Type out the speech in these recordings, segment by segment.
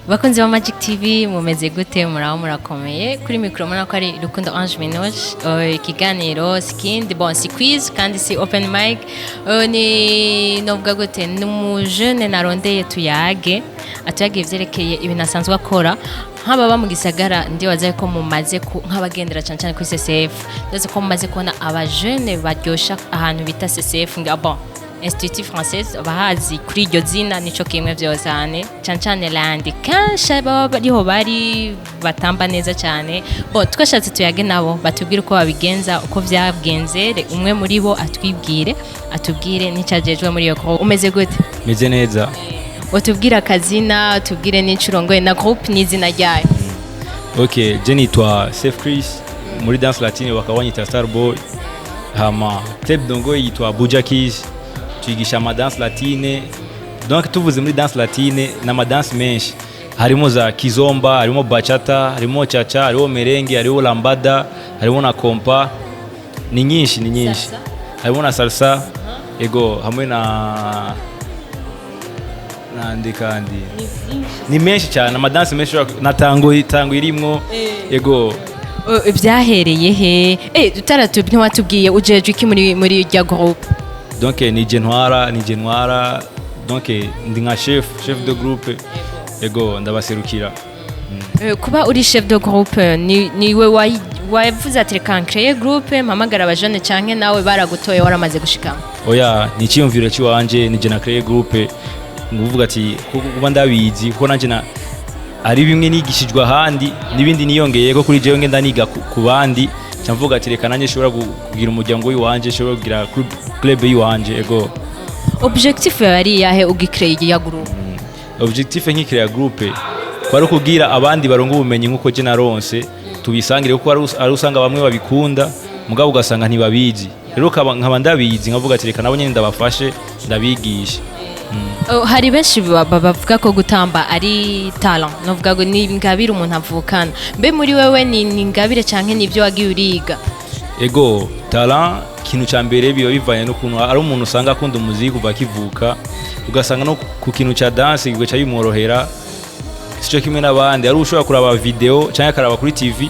Bakunzi ba Magic TV mumeze gute muraho murakomeye kuri micro muna ko ari Rukundo Ange Minoj ikiganiro skindi bon si quiz kandi si open mic ni novuga gute n'umujene narondeye tuyage atuyage ivyerekeye ibintu asanzwe akora nk'ababa mu gisagara ndi wazaye ko mumaze nk'abagendera cyane cyane kuri CCF ndetse ko mumaze kubona abajene baryosha ahantu bita CCF nga bon Institut Française bahazi kuri iryo zina nico kimwe vyosane cyane landi kansha bariho bari batamba neza cyane bo twashatse tuyage nabo batubwire uko babigenza uko vyabgenze umwe muri bo atubwire nicajejwe muri iyo groupe umeze gute meze neza utubwira akazina tubwire n'icurongoye na groupe n'izina ryayo okay je nitwa Safe Chris muri dance latine bakawanyita Starboy hama club dongo yitwa Buja Keys twigisha dance latine donc tuvuze muri dance latine na dance menshi harimo za kizomba harimo bachata harimo chacha harimo merengue harimo lambada harimo na kompa ni nyinshi harimo na salsa ego hamwe na nandi kandi ni menshi cyane dance menshi na tango irimwo ego byahereye he tutaratubye watubwiye ujeje iki muri rya groupe donc ni Genwara donc ndi nka chef de groupe ego ndabaserukira kuba uri chef de groupe niwe wavuze ati reka créer groupe mpamagara abajene canke nawe baragutoye waramaze gushikama oya ni cyiyumviro ciwanje ni je na créer groupe nguvuga ati kuba ndabizi kuko nanje na ari bimwe nigishijwe ahandi nibindi niyongeye ko kuri jewe ngenda niga ku bandi cyamvuga ati reka nanje shobora kugira umuryango w'iwanje shobora kugira club y'iwanje ego objectif yari yahe ugicreate ya groupe objectif nk'ikreya groupe kwari kugira abandi barongo ubumenyi nkuko je naronse tubisangire kuko ari usanga bamwe babikunda mugabo ugasanga ntibabizi rero nkaba ndabizi nkavuga ati reka nabo nyene ndabafashe ndabigisha hari benshi bavuga ko gutamba ari talent novuga ngo ni ingabire umuntu avukana mbe muri wewe ni ingabire canke nivyo wagiye uriga ego talent kintu ca mbere biba bivanye n'ukuntu ari umuntu usanga akunda umuziki kuva kivuka ugasanga no ku kintu ca dance gigaca bimworohera sico kimwe n'abandi ari ushobora kuraba video canke akaraba kuri TV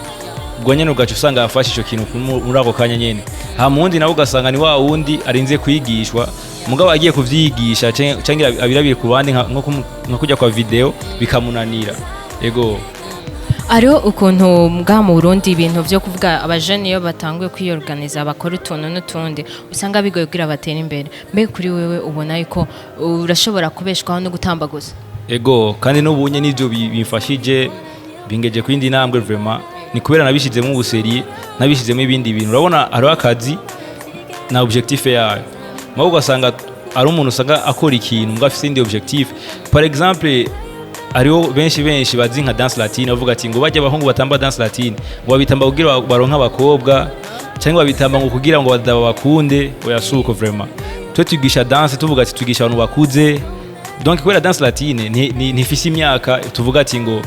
ubwo nyene ugaca usanga yafashe ico kintu muri ako kanya nyene hamundi nawe ugasanga ni wa wundi arinze kwigishwa mugabo agiye kuvyigisha canke abirabire ku bandi nko kujya kwa video bikamunanira ego ariho ukuntu mbwa mu Burundi ibintu byo kuvuga abajene iyo batanguye kwiyorganiza bakora utuntu n'utundi usanga bigoye kugira batera imbere mbe kuri wewe ubona yuko urashobora kubeshwaho no gutamba gusa ego kandi n'ubunye n'ivyo bimfashije bingeje ku yindi ntambwe vraiment ni kubera nabishizemo ubuseri nabishizemo ibindi bintu urabona ariho akazi na objectif yayo mabo ugasanga ari umuntu usanga akora ikintu mbwa afite indi objectif par exemple ariho benshi bazi nka dance latine bavuga ati ngo bajye abahungu batamba dance latine ngo babitamba kugira baronka abakobwa cyangwa babitamba ngo kugira ngo bakunde oyasuko vraiment twe tugisha dance tuvuga ati tugisha abantu bakuze donc kubera dance latine ni fisi imyaka tuvuga ati ngo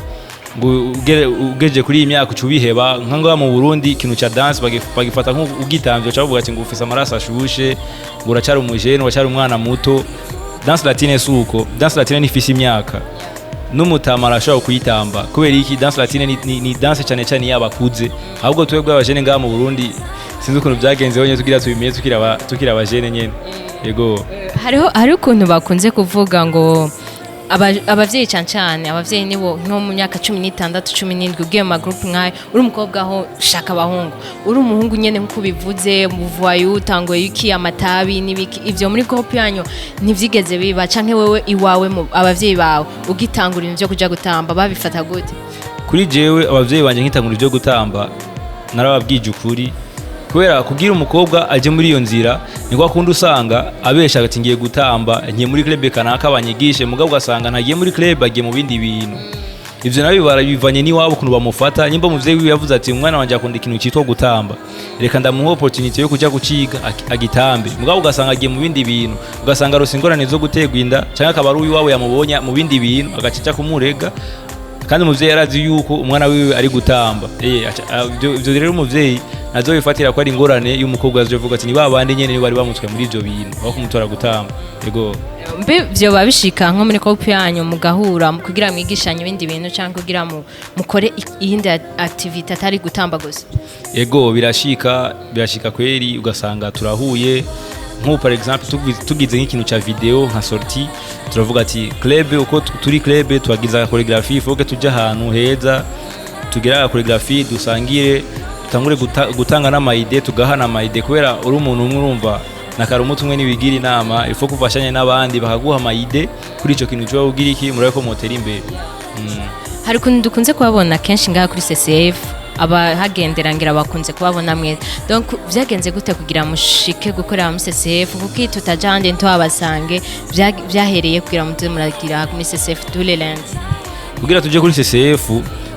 ugeje kuri iyi myaka ucubiheba nkanga mu Burundi ikintu ca dance bagifata nk'ugitamvye cyavuga ati ngo ufise amaraso ashushe ngo uracari umujene uracari umwana muto dance latine suko dance latine ni fisi imyaka n'umutamara ashobora kuyitamba kubera iki dance latine ni dance cyane y'abakuze ahubwo twebwe abajene ngaha mu Burundi sinzi ukuntu byagenze honye tugira tubimenye tukira abajene nyene yego hariho ukuntu bakunze kuvuga ngo abavyeyi cyane abavyeyi nibo nko mu myaka 16 17 ugiye mu group nkayo uri umukobwa aho shaka abahungu uri umuhungu nyene nkuko bivuze muvuayo utangoye iki amatabi nibiki ivyo muri group yanyu ntivyigeze biba canke wewe iwawe mu abavyeyi bawe ugitangura ibintu byo kuja gutamba babifata gute kuri jewe abavyeyi banje nkitangura ibyo gutamba narababwije ukuri kubera kugira umukobwa aje muri iyo nzira niko akunda usanga abesha ati ngiye gutamba ngiye muri club kanaka banyigishe mugabo ugasanga ntagiye muri club agiye mu bindi bintu ivyo nabi barabivanye ni wabo kuntu bamufata nyimba muvyeyi wiwe yavuze ati umwana wanje akunda ikintu cyitwa gutamba reka ndamuha opportunity yo kuja guciga agitambe mugabo ugasanga agiye mu bindi bintu ugasanga rose ingorane zo gutegwa inda cyangwa akaba ari uwiwe yamubonya mu bindi bintu agacica kumurega kandi umuvyeyi yarazi yuko umwana wiwe ari gutamba ivyo rero umuvyeyi nazo bifatira ko ari ingorane y'umukobwa aje vuga ati ni babandi nyene bari bamutwe muri ivyo bintu aho kumutora gutamba yego mbe byo babishika nko muri couple yanyu mugahura kugira mwigishanye ibindi bintu cyangwa kugira mukore iyindi activity atari gutamba gusa yego birashika kweri ugasanga turahuye nko par exemple tugize nk'ikintu cha video nka sortie turavuga ati club uko turi club twagiza choreography ifoke tujya ahantu heza tugira choreography dusangire tangure gutanga n'amayide tugahana amayide kubera uri umuntu umwe urumva nakara umutu umwe nibigira inama ifo kufashanya n'abandi bakaguha amayide kuri ico kintu cyo ugira iki murabe ko motera imbere hari kuntu dukunze kubabona kenshi ngaha kuri CCF aba hagenderangira bakunze kubabona mwe donc byagenze gute kugira mushike gukorera mu CCF kuko tutajande nto abasange byahereye kugira muze muragira muri CCF tous les lundis kugira tuje kuri CCF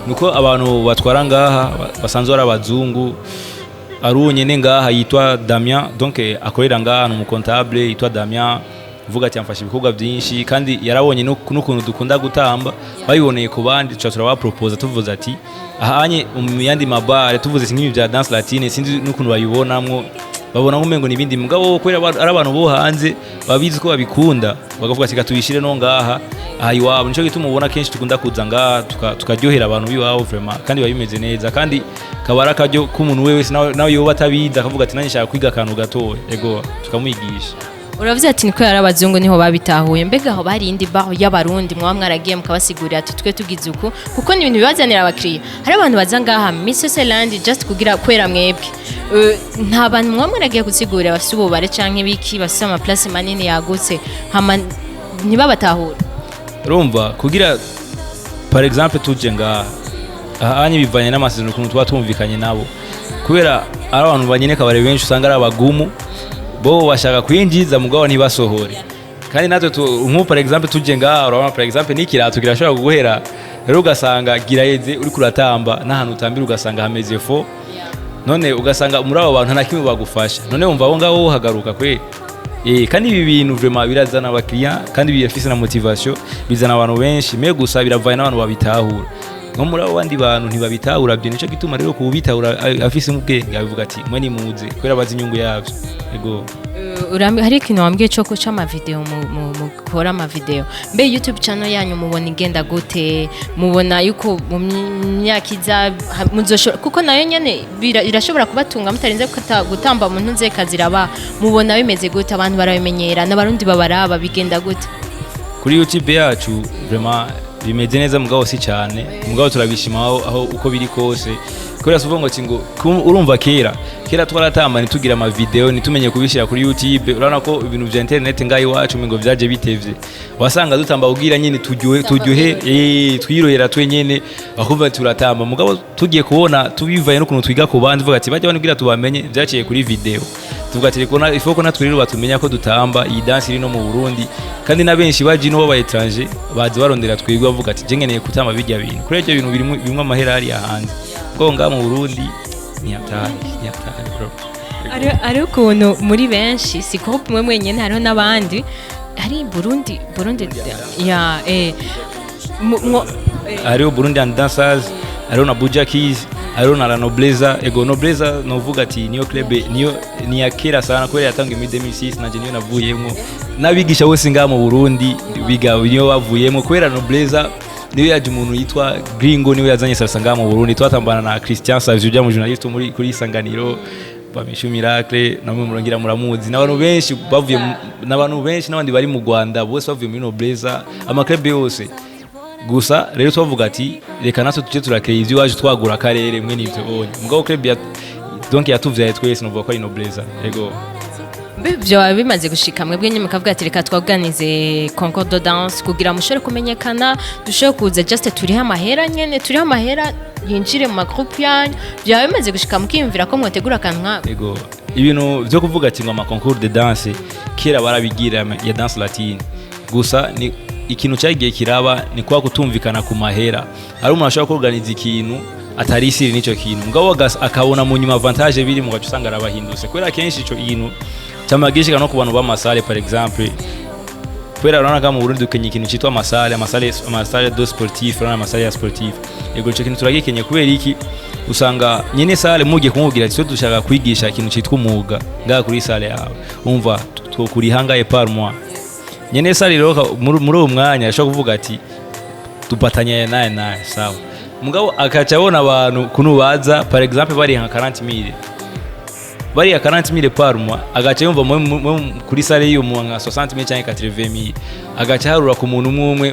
nuko abantu batwara ngaha basanzwe ari abazungu arunye ne ngaha yitwa Damien donc akorera ngaha mu comptable yitwa Damien vuga ati amfasha ibikorwa byinshi kandi yarabonye n'ukuntu dukunda gutamba babiboneye ku bandi turaba propose tuvuze ati ahanye mu yandi mabare tuvuze nk'ibi bya dance latine sinzi n'ukuntu bayibonamwo babona nk'umengo nibindi mugabo kwera ari abantu bo hanze babizi ko babikunda bagavuga ati katubishire no ngaha iwabo nico gituma ubona kenshi tukunda kuza ngaha tukaryohera abantu biwabo vraiment kandi babimeze neza kandi kabara kajyo k'umuntu wese nawe yoba atabiza akavuga ati nanye nshaka kwiga akantu gatoya ego tukamwigisha uravuze ati niko yarabazungu niho babitahuye mbega aho bari indi baho y'abarundi mwa mwaragiye mukabasigurira ati twe tugize uko kuko ni ibintu bibazanira abakiriya hari abantu baza ngaha Miss Selandi just kugira kwera mwebwe nta bantu mwa mwaragiye gusigurira bafite ububare canke biki bafite ama place manini yagutse hama ntibabatahure urumva kugira par exemple tuje ngaha ahanye bivanye n'amasezerano kuntu tuba tumvikanye nabo kubera ari abantu banyene kabare benshi usanga ari abagumu bo bashaka kwinjiza mugabo ntibasohore kandi natwe nko par exemple tuje ngaha urabona par exemple nikirato kirashobora guhera rero ugasanga giraheze uri kuratamba n'ahantu utambira ugasanga hameze fo none ugasanga muri abo bantu nta kimwe bagufasha none wumva abo ngabo uhagaruka kwe kandi ibi bintu vraiment birazana abakiriya kandi biyafise na motivation bizana abantu benshi me gusa biravanye n'abantu babitahura nko muri abo bandi bantu ntibabitahura byo nico gituma rero kubitahura afise mu bwenge abivuga ati mwe ni muze kwera bazi inyungu yavyo ego hari ikintu wambwiye cyo guca amavideo mu gukora amavideo mbe YouTube channel yanyu mubona igenda gute mubona yuko mu myaka iza muzoshobora kuko nayo nyene irashobora kubatunga mutarinze gutamba mu ntunze kaziraba mubona bimeze gute abantu barabimenyera n'abarundi babaraba bigenda gute kuri YouTube yacu vraiment bimeze neza mugabo si cyane mugabo turabishima aho uko biri kose kubera suvuga ngo urumva kera twaratamba nitugira ama video nitumenye kubishira kuri YouTube urana ko ibintu vya internet ngayi wacu ngo vyaje bitevye wasanga dutamba ugira nyine tujyohe twirohera twenyene akumva turatamba mugabo tugiye kubona tubivaye no kuntu twiga ku bandi vuga ati bajya banubwira tubamenye vyaciye kuri video tuvuga ati reko ifoko natwe rero batumenya ko dutamba iyi dance iri no mu Burundi kandi na benshi baje no baba étranger bazi barondera twigwa bavuga ati je ngeneye kutamba bijya bintu kuri ibyo bintu birimo amahera ari hanze konga mu Burundi ni hatari bro ari ukuntu muri benshi si ko mwe mwenyene hariho n'abandi hari Burundi ya hariho Burundian dancers hariho na Buja Keys hariho na Nobleza ego Nobleza novuga ati niyo club ni yakera sana kubera yatangiye muri 2006 nanje niyo navuyemo nabigisha bose ngaha mu Burundi biga niyo bavuyemo kubera Nobleza niyo yaje umuntu yitwa Gringo niyo yazanye salsa ngaha mu Burundi twatambana na Christian Savio bya mu journaliste muri kuri Isanganiro Bamishu Miracle namwe murongira muramuzi n'abantu benshi bavuye n'abandi bari mu Rwanda bose bavuye muri Nobleza amaklub yose gusa rero twavuga ati reka natwe tuje turakeye ivyo waje twagura akarere mwe nivyo onye mugabo club ya donc yatuvyaye twese novuga ko ari Nobleza yego byo bimaze gushika mwebwe nyine mukavuga ati reka twaganize concours de danse kugira mushore kumenyekana dushobore kuza just turiho amahera yinjire mu magroupe yanyu byo bimaze gushika mukimvira ko mwotegura kanwa yego ibintu byo kuvuga ati ngo ama concours de danse kera barabigira ya danse latine gusa ni ikintu cyagiye kiraba ni kwa kutumvikana ku mahera ari umuntu ashobora kuorganiza ikintu atari isiri nico kintu ngabo akabona mu nyuma avantage biri mu gacu usanga arabahindutse kwera kenshi ico kintu cyamagishika no ku bantu b'amasale par exemple kwera urana mu Burundi dukenye ikintu cyitwa amasale de sportif urana amasale ya sportif yego ico kintu turagikenye kubera iki usanga nyene sale mugiye kumubwira ati dushaka kwigisha ikintu cyitwa umwuga ngaha kuri sale yawe umva tukurihangaye par mois nyene sale rero muri uwo mwanya ashobora kuvuga ati tupatanye naye sawa mugabo akaca abona abantu kunubaza par exemple bari nka 40000 bari ya 40000 par mois agaca yumva kuri sale yo mu nka 60000 cyangwa 80000 agaca harura ku muntu umwe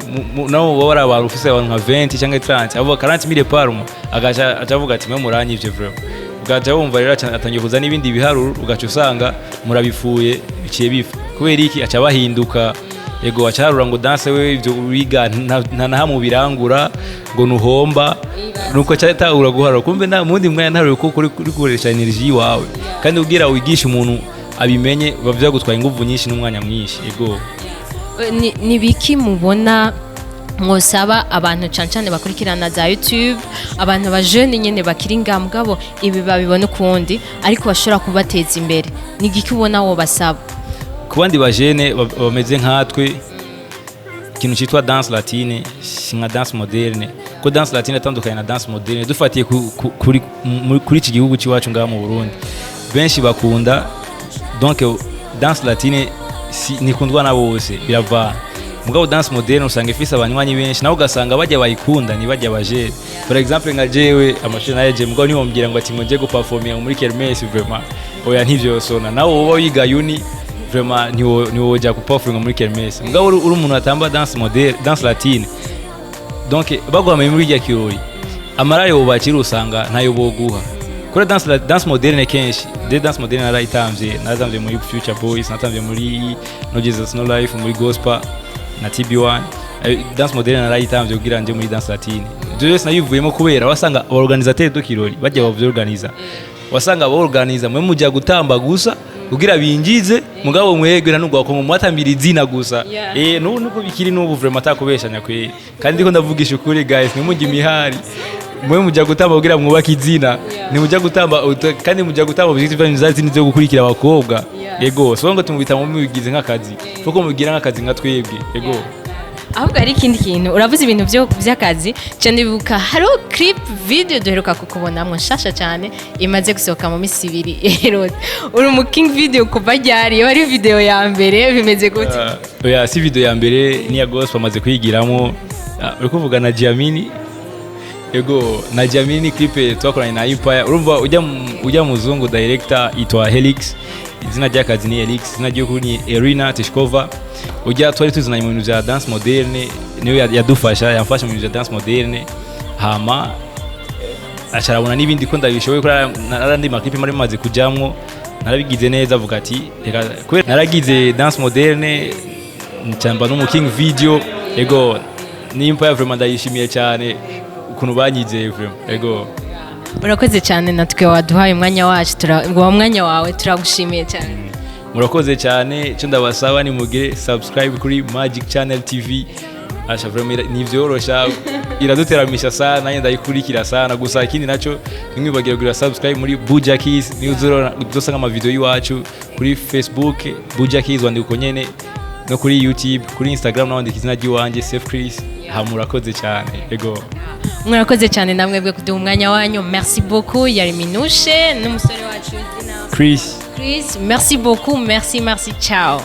nawo baba ari abantu ufise abantu nka 20 cyangwa 30 avuga 40000 par mois agaca avuga ati mwe muranye ivyo vraiment ugaca wumva rero atangiye kuza n'ibindi biharuro ugaca usanga murabifuye biciye bifa kubera iki aca bahinduka ego acarura ngo danse we ivyo wiga nta mu birangura ngo nuhomba nuko cyatahura guharura kumbe na mundi mwanya ntaruye ko kuri gukoresha energy wawe kandi ugira wigisha umuntu abimenye bavya gutwara inguvu nyinshi n'umwanya mwinshi ego ni biki mubona mwosaba abantu cancane bakurikirana za YouTube abantu ba jeune nyene bakiri ngambwabo ibi babibona ukundi ariko bashobora kubateza imbere ni giki ubona wo basaba kubandi ba jeune bameze nkatwe ikintu cyitwa danse latine nka danse moderne ko danse latine atandukanye na danse moderne dufatiye kuri iki gihugu cyacu ngaha mu Burundi benshi bakunda donc danse latine nikundwa na bose biravana mugabo danse moderne usanga ifise abanywanyi benshi naho ugasanga bajya bayikunda ni bajya baje for example nka jewe amashuri naje mugabo niho mbwira ngo ati ngoje guperforminga muri kermesse vraiment oya ntivyo sona naho uba wiga uni vraiment niwo wajya kuperforminga muri kermesse mugabo uri umuntu atamba danse moderne danse latine donc bagwamaye muri rya kirori amarare ubakira usanga ntayo boguha kuri danse moderne kenshi de danse moderne narayitamvye muri Future Boys natamvye muri No Jesus No Life muri Gospel na TB1 danse moderne narayitamvye kugira nje muri danse latine byose nayivuyemo kubera wasanga abaorganisateur do kirori bajya bavyorganiza wasanga abaorganiza mwe mujya gutamba gusa kugira binjize mugabo mwegera n'ugwa ko mwatambira izina gusa nuko bikiri n'ubu vraiment atakubeshanya kwe kandi ndiko ndavugisha ukuri guys nimujya imihari mwe mujya gutamba kugira mwubake izina ni mujya gutamba kandi mujya gutamba objective n'izazini zo gukurikira abakobwa yego so ngo tumubita mu bigize nk'akazi kuko mugira nk'akazi nka twebwe yego ahubwo ari ikindi kintu uravuze ibintu by'akazi cyane bibuka hari clip video duheruka kukubonamo nshasha cyane imaze gusohoka mu minsi 2 uri mu king video kuva ryari iyo ari video ya mbere bimeze gute oya si video ya mbere ni ya gospel amaze kwigiramo uri kuvuga na Jamini ego na Jamini clip twakoranye na Empire urumva ujya muzungu director itwa Helix izina ry'akazi ni Helix izina ry'ukuri ni Irina Tishkova ujya twari tuzananye mu bintu bya danse moderne niyo yadufasha yamfasha mu bintu bya danse moderne hama asharabona n'ibindi ko ndabishoboye kuri narandi maklipe mari maze kujamwo narabigize neza avuga ati reka kubera naragize danse moderne ncamba no mu king video ego nimpa vraiment ndayishimiye cyane ukuntu banyizeye vraiment ego urakoze cyane natwe waduhaye umwanya wacu mwanya wawe turagushimiye cyane murakoze cyane cyo ndabasaba ni mugire subscribe kuri Magic Channel TV asha vraiment nivyorosha iraduteramisha sana nanjye ndayikurikira sana gusa ikindi naco nimwibagira kugira subscribe muri Buja Keys ni uzosanga ama video yiwacu kuri Facebook Buja Keys wandiko nyene no kuri YouTube kuri Instagram nawandika izina ry'iwanje Safe Chris hamurakoze cyane ego murakoze cyane namwebwe kuduha umwanya wanyu merci beaucoup yari Minouche n'umusore wacu Chris merci beaucoup merci ciao